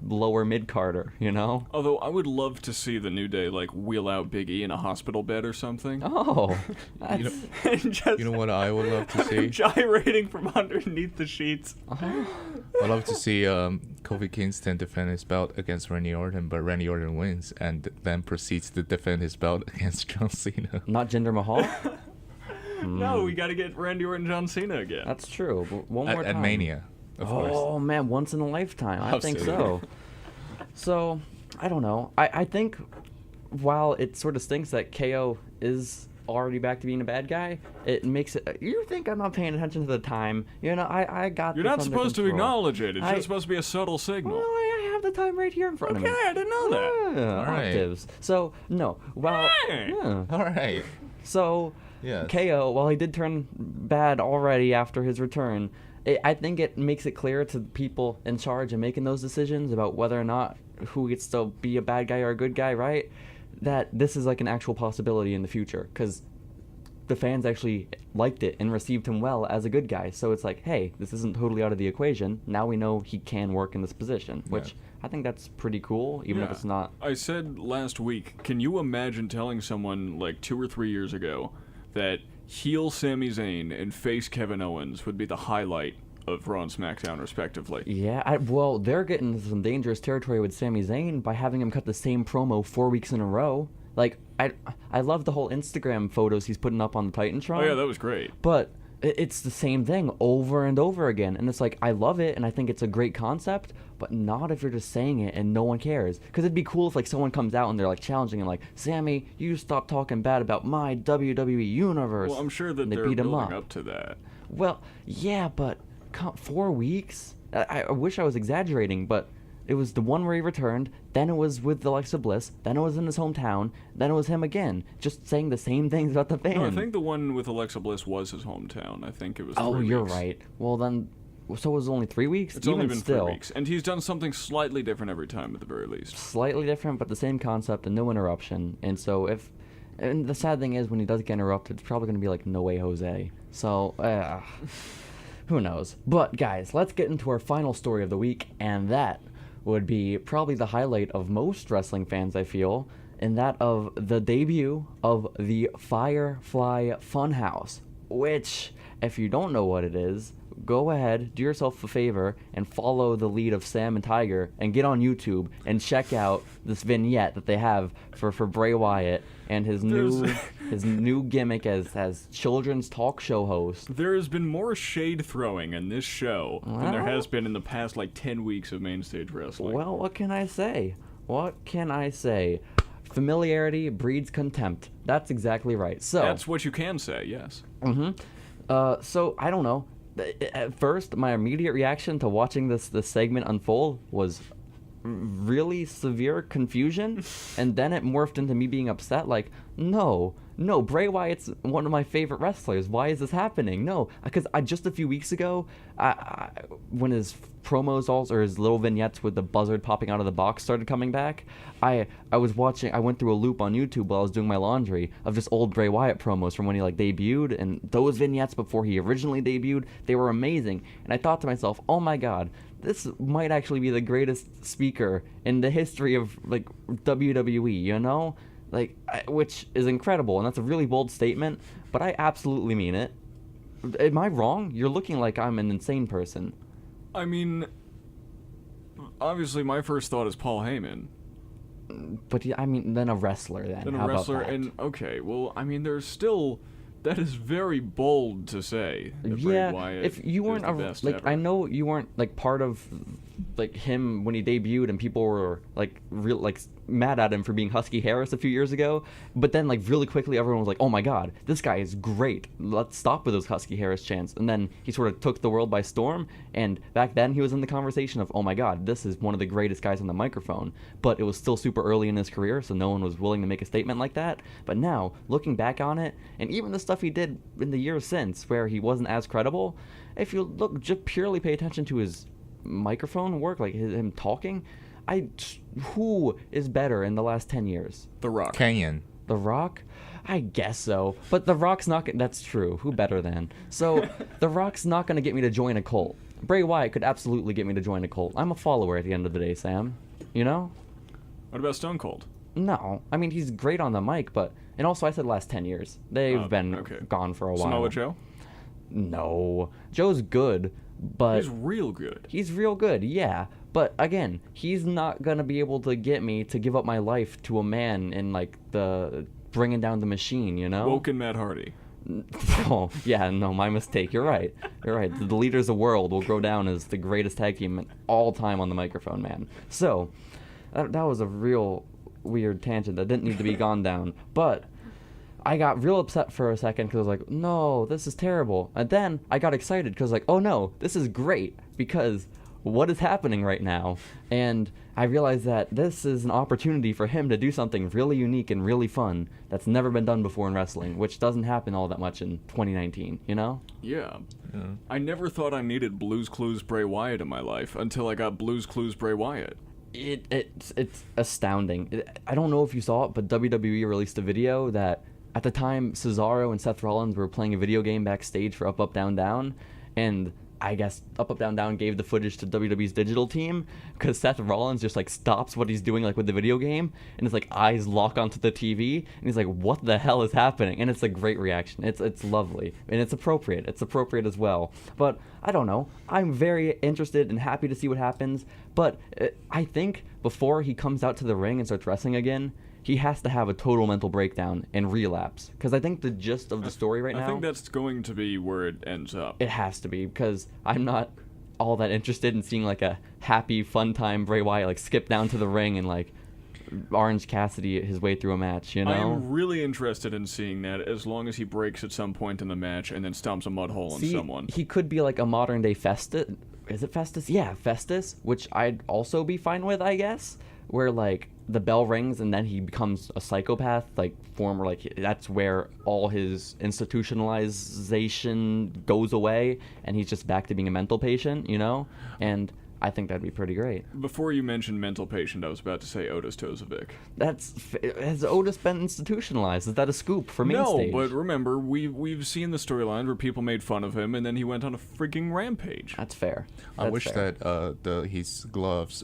lower mid-carder, you know? Although I would love to see the New Day like wheel out Big E in a hospital bed or something. Oh, You that's... know, Just you know what I would love to see? gyrating from underneath the sheets. I'd love to see Kofi Kingston defend his belt against Randy Orton, but Randy Orton wins and then proceeds to defend his belt against John Cena. Not Jinder Mahal? No, we got to get Randy Orton, John Cena again. That's true. But one more time. At Mania, of course. Oh, man, once in a lifetime. I think so. Absolutely. So, I don't know. I think while it sort of stinks that KO is already back to being a bad guy, it makes it... You think I'm not paying attention to the time. You know, I got You're this not under supposed to control. acknowledge it. It's just supposed to be a subtle signal. Well, I have the time right here in front of me. Okay, I didn't know that. Yeah, All right. octaves. So, no. Well, Hey. yeah. All right. So, Yes. KO, while he did turn bad already after his return, I think it makes it clear to people in charge of making those decisions about whether or not who gets to be a bad guy or a good guy, right? That this is like an actual possibility in the future, because the fans actually liked it and received him well as a good guy. So it's like, hey, this isn't totally out of the equation. Now we know he can work in this position, which I think that's pretty cool, even if Yeah. it's not. I said last week, can you imagine telling someone like 2 or 3 years ago that heel Sami Zayn and face Kevin Owens would be the highlight of Raw and SmackDown, respectively? Yeah, well, they're getting into some dangerous territory with Sami Zayn by having him cut the same promo 4 weeks in a row. Like, I love the whole Instagram photos he's putting up on the Titantron. Oh yeah, that was great. But it's the same thing over and over again. And it's like, I love it, and I think it's a great concept, but not if you're just saying it and no one cares. Because it'd be cool if, like, someone comes out and they're, like, challenging and like, Sammy, you stop talking bad about my WWE universe. Well, I'm sure that they they're beat him building up to that. Well, yeah, but 4 weeks? I wish I was exaggerating, but it was the one where he returned, then it was with Alexa Bliss, then it was in his hometown, then it was him again, just saying the same things about the fans. No, I think the one with Alexa Bliss was his hometown. I think it was 3 weeks. Oh, you're right. Well, then, so it was only 3 weeks? It's Even only been still, 3 weeks. And he's done something slightly different every time, at the very least. Slightly different, but the same concept and no interruption. And so and the sad thing is, when he does get interrupted, it's probably going to be like, no way, Jose. So, who knows? But, guys, let's get into our final story of the week, and that would be probably the highlight of most wrestling fans, I feel, and that of the debut of the Firefly Funhouse, which, if you don't know what it is, go ahead, do yourself a favor, and follow the lead of Sam and Tiger, and get on YouTube and check out this vignette that they have for Bray Wyatt and his new gimmick as children's talk show host. There has been more shade throwing in this show than there has been in the past, 10 weeks of main stage wrestling. Well, what can I say? Familiarity breeds contempt. That's exactly right. So that's what you can say, yes. So, I don't know. At first, my immediate reaction to watching this segment unfold was really severe confusion, and then it morphed into me being upset, like, no, Bray Wyatt's one of my favorite wrestlers. Why is this happening? No, because just a few weeks ago, when his promos or his little vignettes with the buzzard popping out of the box started coming back, I went through a loop on YouTube while I was doing my laundry of just old Bray Wyatt promos from when he debuted, and those vignettes before he originally debuted, they were amazing. And I thought to myself, oh my god, this might actually be the greatest speaker in the history of WWE, you know? Which is incredible, and that's a really bold statement, but I absolutely mean it. Am I wrong? You're looking like I'm an insane person. I mean, obviously my first thought is Paul Heyman. But, then a wrestler, then. Then a wrestler, and, okay, well, there's still... That is very bold to say. Yeah, Bray Wyatt if you weren't ever. I know you weren't part of him when he debuted, and people were mad at him for being Husky Harris a few years ago. But then really quickly, everyone was like, "Oh my God, this guy is great. Let's stop with those Husky Harris chants." And then he sort of took the world by storm. And back then, he was in the conversation of, "Oh my God, this is one of the greatest guys on the microphone." But it was still super early in his career, so no one was willing to make a statement like that. But now, looking back on it, and even the stuff he did in the years since, where he wasn't as credible, if you just purely pay attention to his microphone work, him talking, who is better in the last 10 years? The Rock. Canyon. The Rock? I guess so. But The Rock's not... That's true. Who better than? So, The Rock's not going to get me to join a cult. Bray Wyatt could absolutely get me to join a cult. I'm a follower at the end of the day, Sam. You know? What about Stone Cold? No. He's great on the mic, but... And also, I said last 10 years. They've been gone for a while. Samoa Joe? No. Joe's good, but... He's real good. He's real good, yeah. But, again, he's not going to be able to get me to give up my life to a man in, the... bringing down the machine, you know? Woken Matt Hardy. Oh, yeah, no, my mistake. You're right. The leaders of the world will go down as the greatest tag team all time on the microphone, man. So, that was a real weird tangent that didn't need to be gone down. But I got real upset for a second because I was like, no, this is terrible. And then I got excited because oh no, this is great, because what is happening right now? And I realized that this is an opportunity for him to do something really unique and really fun that's never been done before in wrestling, which doesn't happen all that much in 2019, you know? Yeah. I never thought I needed Blue's Clues Bray Wyatt in my life until I got Blue's Clues Bray Wyatt. It's astounding. I don't know if you saw it, but WWE released a video that at the time Cesaro and Seth Rollins were playing a video game backstage for Up Up Down Down, and I guess Up Up Down Down gave the footage to WWE's digital team, because Seth Rollins just stops what he's doing with the video game, and his eyes lock onto the TV, and he's like, what the hell is happening? And it's a great reaction. It's lovely, and it's appropriate as well. But I don't know, I'm very interested and happy to see what happens, but I think before he comes out to the ring and starts wrestling again, he has to have a total mental breakdown and relapse. Because I think the gist of the story right now... I think that's going to be where it ends up. It has to be, because I'm not all that interested in seeing, like, a happy, fun time Bray Wyatt, like, skip down to the ring and, like, Orange Cassidy his way through a match, you know? I'm really interested in seeing that, as long as he breaks at some point in the match and then stomps a mud hole in someone. He could be like a modern day Festus. Is it Festus? Yeah, Festus, which I'd also be fine with, I guess. Where, like, the bell rings and then he becomes a psychopath, like, former, like, that's where all his institutionalization goes away and he's just back to being a mental patient, you know? And I think that'd be pretty great. Before you mentioned mental patient, I was about to say Otis Tozovic. Has Otis been institutionalized? Is that a scoop for main stage? No, but remember, we've seen the storyline where people made fun of him, and then he went on a freaking rampage. That's fair. I wish that his gloves,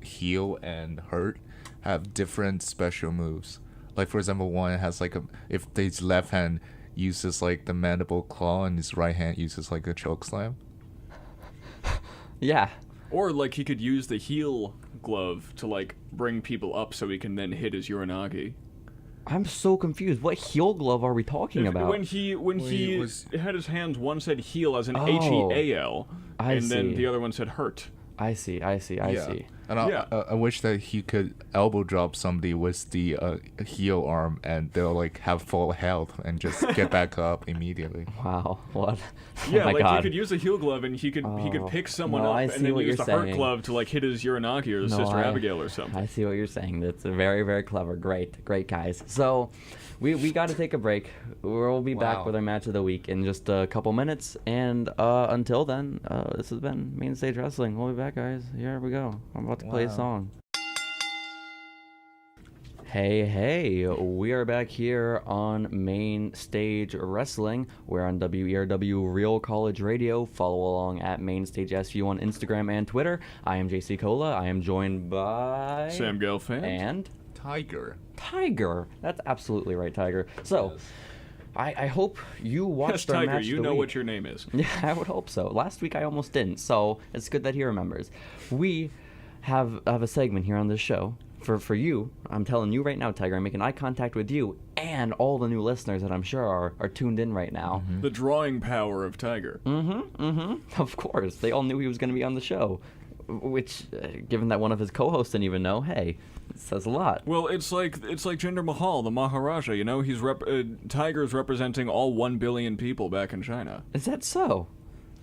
heal and hurt, have different special moves. Like, for example, one has like if his left hand uses like the mandible claw and his right hand uses like a choke slam. Yeah. Or, like, he could use the heel glove to, like, bring people up so he can then hit his Uranagi. I'm so confused. What heel glove are we talking about? When he had his hands, one said heel as in Oh, H-E-A-L, and see. then the other one said hurt. I see. And I wish that he could elbow drop somebody with the heel arm and they'll like have full health and just get back up immediately. Wow, what? Yeah, oh my like God. he could use a heel glove and he could pick someone up and then use the hurt glove to like hit his Uranagi or his Sister Abigail or something. I see what you're saying. That's very, very clever. Great guys. So we got to take a break. We'll be back with our match of the week in just a couple minutes. And until then, this has been Main Stage Wrestling. We'll be back, guys. Here we go. I'm about to play a song. Hey, we are back here on Main Stage Wrestling. We're on WERW Real College Radio. Follow along at Main Stage SU on Instagram and Twitter. I am Jacy Cola. I am joined by... Sam Gelfand. And... Tiger. That's absolutely right, Tiger. So... Yes. I hope you watched our Tiger, match you of the know week. what your name is. Yeah, I would hope so. Last week I almost didn't, so it's good that he remembers. We have a segment here on this show for you. I'm telling you right now, Tiger, I'm making eye contact with you and all the new listeners that I'm sure are tuned in right now. Mm-hmm. The drawing power of Tiger. Of course. They all knew he was going to be on the show. Which, given that one of his co-hosts didn't even know, hey, it says a lot. Well, it's like Jinder Mahal, the Maharaja. You know, he's Tiger's representing all 1 billion people back in China. Is that so?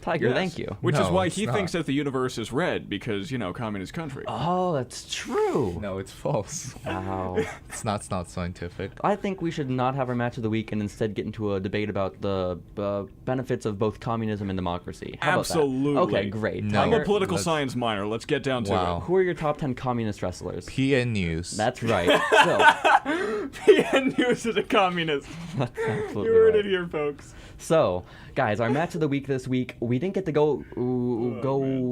Tiger, yes. Thank you. Which is why he thinks that the universe is red, because, you know, communist country. Oh, that's true. No, it's false. Wow. It's not scientific. I think we should not have our match of the week and instead get into a debate about the benefits of both communism and democracy. How Absolutely. About that? Okay, great. No, I'm a political science minor. Let's get down to it. Who are your top 10 communist wrestlers? PN News. That's right. So, PN News is a communist. That's absolutely You heard right. it here, folks. So, guys, our match of the week this week, we didn't get to go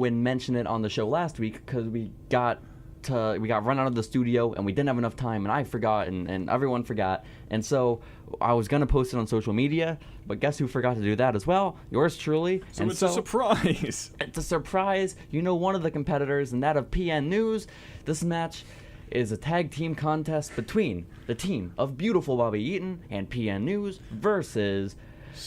and mention it on the show last week because we got run out of the studio and we didn't have enough time, and I forgot and everyone forgot. And so I was going to post it on social media, but guess who forgot to do that as well? Yours truly. So it's a surprise. It's a surprise. You know, one of the competitors, and that of PN News. This match is a tag team contest between the team of beautiful Bobby Eaton and PN News versus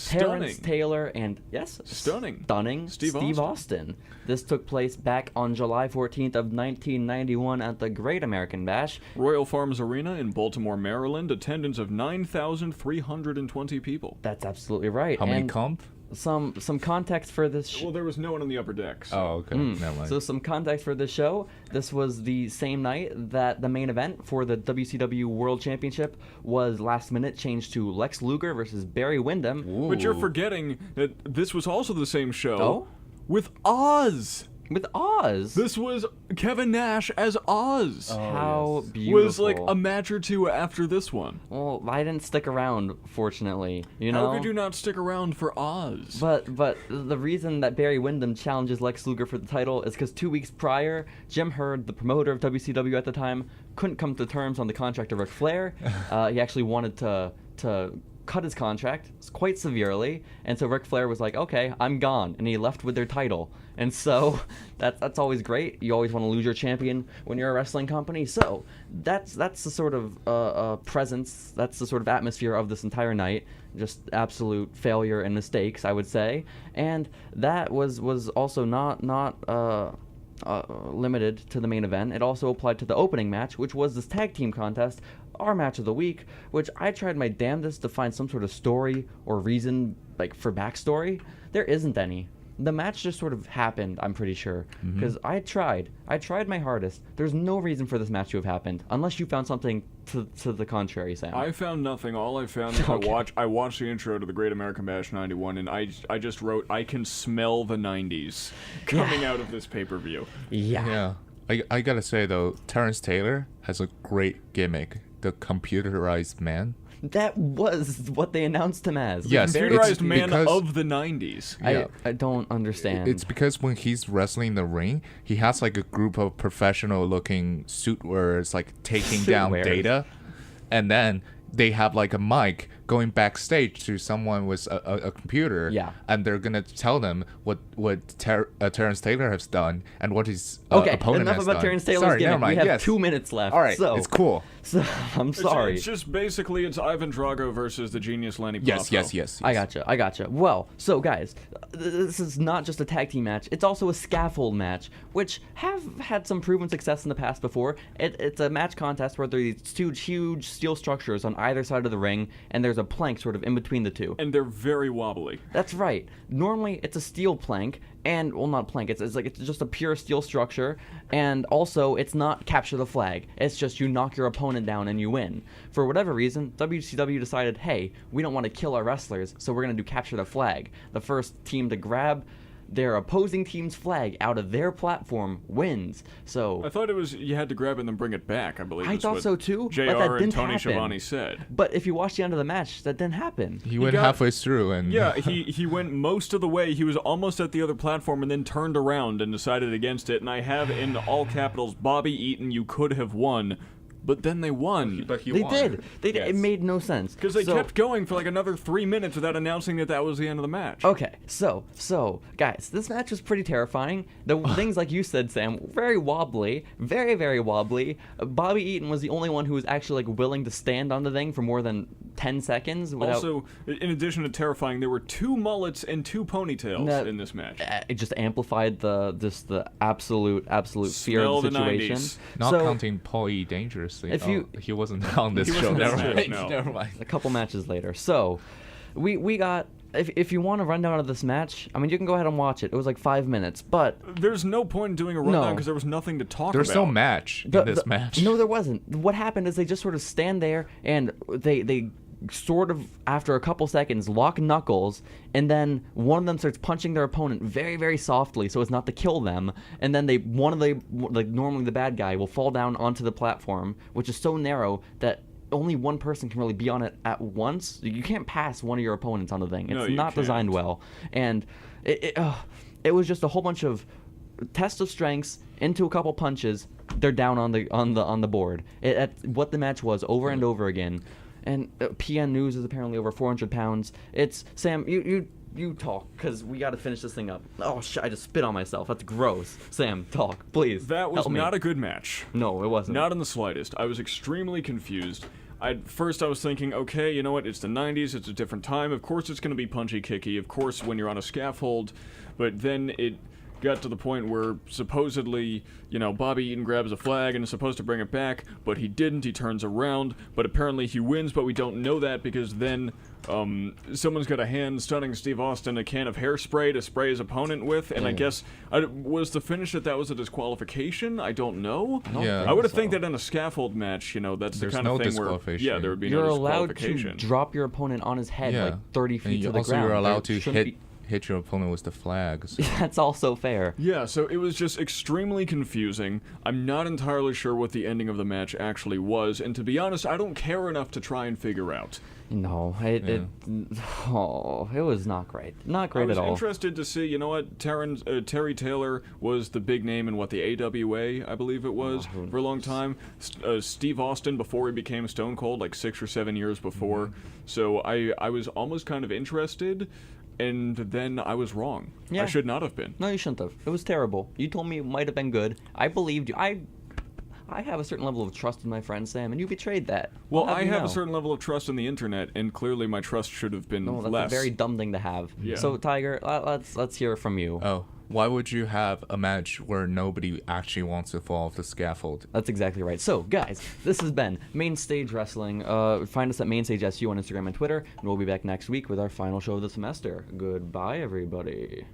Terrence Taylor and stunning Steve Austin. This took place back on July 14th of 1991 at the Great American Bash, Royal Farms Arena in Baltimore, Maryland. Attendance of 9,320 people. That's absolutely right. How many comp? Some context for this. Well, there was no one on the upper deck. So. Oh, okay. Never mind. So some context for this show. This was the same night that the main event for the WCW World Championship was last minute changed to Lex Luger versus Barry Windham. Ooh. But you're forgetting that this was also the same show with Oz. With Oz? This was Kevin Nash as Oz. Oh, how beautiful. Was like a match or two after this one. Well, I didn't stick around, fortunately. You know? How could you not stick around for Oz? But the reason that Barry Windham challenges Lex Luger for the title is because 2 weeks prior, Jim Herd, the promoter of WCW at the time, couldn't come to terms on the contract of Ric Flair. He actually wanted to cut his contract quite severely, and so Ric Flair was like, okay, I'm gone, and he left with their title. And so that's always great. You always want to lose your champion when you're a wrestling company. So that's the sort of presence, that's the sort of atmosphere of this entire night. Just absolute failure and mistakes, I would say. And that was also not limited to the main event. It also applied to the opening match, which was this tag team contest, our match of the week, which I tried my damnedest to find some sort of story or reason, like, for backstory. There isn't any. The match just sort of happened, I'm pretty sure, because I tried my hardest. There's no reason for this match to have happened, unless you found something to the contrary, Sam. I found nothing. All I found is I watched the intro to the Great American Bash 91, and I just wrote, I can smell the 90s coming out of this pay-per-view. Yeah. I gotta say, though, Terrence Taylor has a great gimmick. The computerized man. That was what they announced him as. Yes, computerized man of the 90s. Yeah. I don't understand. It's because when he's wrestling in the ring, he has like a group of professional-looking suit wearers like taking down data, and then they have like a mic going backstage to someone with a computer, and they're gonna tell them what Terrence Taylor has done and what his opponent has done. Enough about Terrence Taylor's gimmick. We have 2 minutes left. All right, so it's cool. So I'm sorry. It's just basically it's Ivan Drago versus the genius Lanny Poffo. Yes. I gotcha. Well, so guys, this is not just a tag team match. It's also a scaffold match, which have had some proven success in the past before. It's a match contest where there's two huge steel structures on either side of the ring, and there's a plank sort of in between the two. And they're very wobbly. That's right. Normally, it's a steel plank, and, well, not plank, it's just a pure steel structure, and also, it's not capture the flag. It's just you knock your opponent down and you win. For whatever reason, WCW decided, hey, we don't want to kill our wrestlers, so we're going to do capture the flag. The first team to grab their opposing team's flag out of their platform wins. So I thought it was you had to grab it and then bring it back, I believe. I thought so too, JR but that and didn't Tony happen. Schiavone said. But if you watch the end of the match, that didn't happen. He went halfway through and yeah, he went most of the way. He was almost at the other platform and then turned around and decided against it. And I have in all capitals, Bobby Eaton, you could have won. But then they won. But he They won. did. It made no sense. Because they kept going for like another 3 minutes without announcing that was the end of the match. Okay, so guys, this match was pretty terrifying. The things like you said, Sam, very wobbly, very, very wobbly. Bobby Eaton was the only one who was actually like willing to stand on the thing for more than 10 seconds. Without... Also, in addition to terrifying, there were 2 mullets and 2 ponytails in this match. It just amplified the absolute fear of the situation. 90s. Not counting Paul E. Dangerously. He wasn't on this show. Never mind. A couple matches later. So, we got... If you want a rundown of this match, I mean, you can go ahead and watch it. It was like 5 minutes, but... There's no point in doing a rundown because there was nothing to talk about. There's no match in this match. No, there wasn't. What happened is they just sort of stand there, and they sort of, after a couple seconds, lock knuckles, and then one of them starts punching their opponent very, very softly so as not to kill them, and then normally the bad guy will fall down onto the platform, which is so narrow that only one person can really be on it at once. You can't pass one of your opponents on the thing. It's not designed well. And it was just a whole bunch of test of strengths into a couple punches. They're down on the board. What the match was over and over again. And PN News is apparently over 400 pounds. It's Sam. You talk, because we got to finish this thing up. Oh, I just spit on myself. That's gross. Sam, talk, please. That was help me. Not a good match. No, it wasn't. Not in the slightest. I was extremely confused. First I was thinking, okay, you know what, it's the 90s, it's a different time. Of course it's going to be punchy-kicky. Of course when you're on a scaffold. But then it got to the point where supposedly, Bobby Eaton grabs a flag and is supposed to bring it back, but he didn't. He turns around, but apparently he wins, but we don't know that because then someone's got a hand stunning Steve Austin a can of hairspray to spray his opponent with, and I guess was the finish that was a disqualification? I don't know. I would have think that in a scaffold match, that's the kind of thing where there would be you're no allowed disqualification. to drop your opponent on his head like 30 feet to the also ground. You're allowed to hit hit your opponent with the flags. That's also fair. Yeah, so it was just extremely confusing. I'm not entirely sure what the ending of the match actually was, and to be honest, I don't care enough to try and figure out. No, it was not great. Not great at all. I was interested to see, you know what, Terry Taylor was the big name in, the AWA, I believe it was, for a long time. Steve Austin, before he became Stone Cold, like 6 or 7 years before. So I was almost kind of interested, and then I was wrong. Yeah. I should not have been. No, you shouldn't have. It was terrible. You told me it might have been good. I believed you. I have a certain level of trust in my friend Sam, and you betrayed that. Well, I have a a certain level of trust in the internet, and clearly my trust should have been that's less. a very dumb thing to have. Yeah. So, Tiger, let's hear it from you. Oh, why would you have a match where nobody actually wants to fall off the scaffold? That's exactly right. So, guys, this has been Main Stage Wrestling. Find us at MainStageSU on Instagram and Twitter, and we'll be back next week with our final show of the semester. Goodbye, everybody.